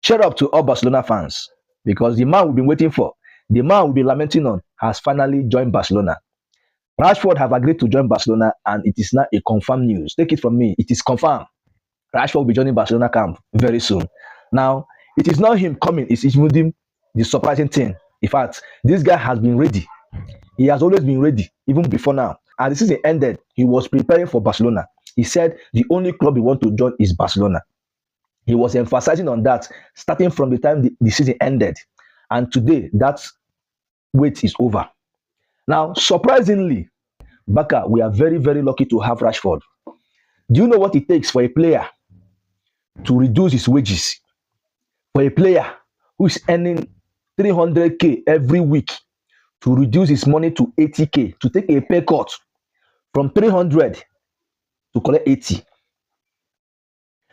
Cheer up to all Barcelona fans because the man we've been waiting for, the man we've been lamenting on, has finally joined Barcelona. Rashford have agreed to join Barcelona, and it is now a confirmed news. Take it from me, it is confirmed. Rashford will be joining Barcelona camp very soon. Now, it is not him coming, it's even the surprising thing. In fact, this guy has been ready. He has always been ready, even before now. And the season ended, he was preparing for Barcelona. He said the only club he wants to join is Barcelona. He was emphasizing on that starting from the time the season ended. And today, that wait is over. Now, surprisingly, Baka, we are very, very lucky to have Rashford. Do you know what it takes for a player to reduce his wages? For a player who is earning 300k every week to reduce his money to 80k, to take a pay cut from 300 to collect 80.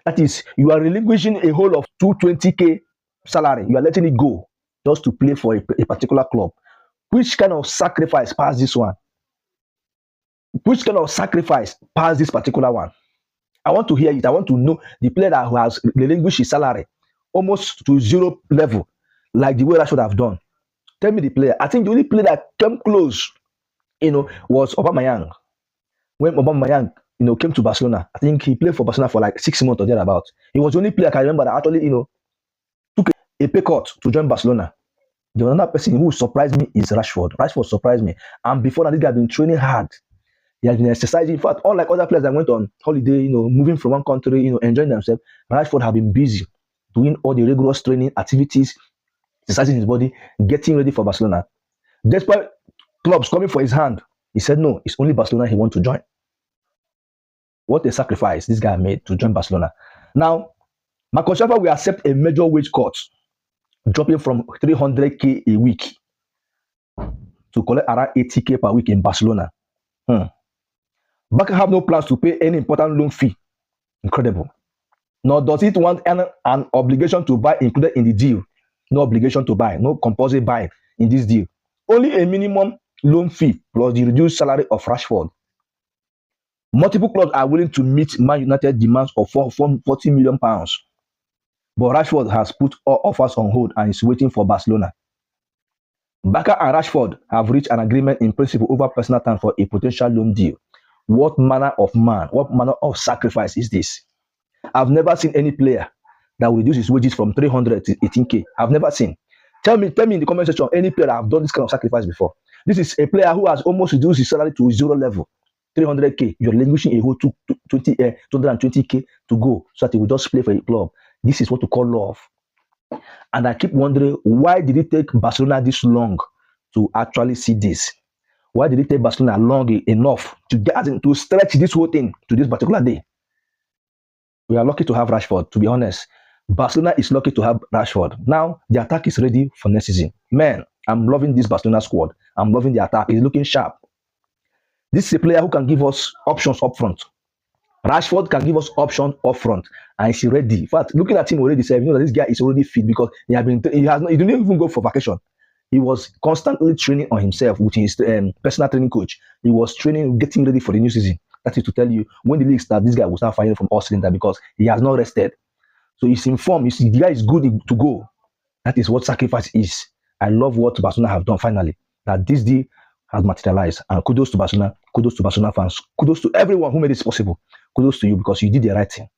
That is, you are relinquishing a whole of 220k salary. You are letting it go just to play for a particular club. Which kind of sacrifice past this one? Which kind of sacrifice past this particular one? I want to hear it. I want to know the player that has relinquished his salary almost to zero level, like the way I should have done. Tell me the player. I think the only player that came close, was Aubameyang. When Aubameyang, came to Barcelona, I think he played for Barcelona for like 6 months or thereabout. He was the only player I can remember that actually, took a pay cut to join Barcelona. The other person who surprised me is Rashford. Rashford surprised me. And before that, this guy has been training hard. He has been exercising. In fact, unlike other players that went on holiday, moving from one country, enjoying themselves, Rashford have been busy doing all the rigorous training activities, exercising his body, getting ready for Barcelona. Despite clubs coming for his hand, he said no, it's only Barcelona he wants to join. What a sacrifice this guy made to join Barcelona. Now, Marcus Rashford will accept a major wage cut, dropping from 300k a week to collect around 80k per week in Barcelona. Barca have no plans to pay any important loan fee. Incredible. Nor does it want an obligation to buy included in the deal. No obligation to buy, no compulsory buy in this deal. Only a minimum loan fee plus the reduced salary of Rashford. Multiple clubs are willing to meet Man United demands of £40 million. But Rashford has put all offers on hold and is waiting for Barcelona. Barca and Rashford have reached an agreement in principle over personal terms for a potential loan deal. What manner of man, what manner of sacrifice is this? I've never seen any player that will reduce his wages from 300 to 18k. I've never seen. Tell me in the comment section any player that have done this kind of sacrifice before. This is a player who has almost reduced his salary to zero level. 300k. You're relinquishing a whole 220k to go so that he will just play for a club. This is what we call love. And I keep wondering, why did it take Barcelona this long to actually see this? Why did it take Barcelona long enough to stretch this whole thing to this particular day? We are lucky to have Rashford, to be honest. Barcelona is lucky to have Rashford. Now, the attack is ready for next season. Man, I'm loving this Barcelona squad. I'm loving the attack. It's looking sharp. This is a player who can give us options up front. Rashford can give us options up front. And he's ready. In fact, looking at him already, that this guy is already fit because he didn't even go for vacation. He was constantly training on himself with his personal training coach. He was training, getting ready for the new season. That is to tell you, when the league starts, this guy will start firing from all cylinders because he has not rested. So he's informed. You see, the guy is good to go. That is what sacrifice is. I love what Barcelona have done finally. That this deal has materialized. And kudos to Barcelona fans. Kudos to everyone who made this possible. Kudos to you because you did the right thing.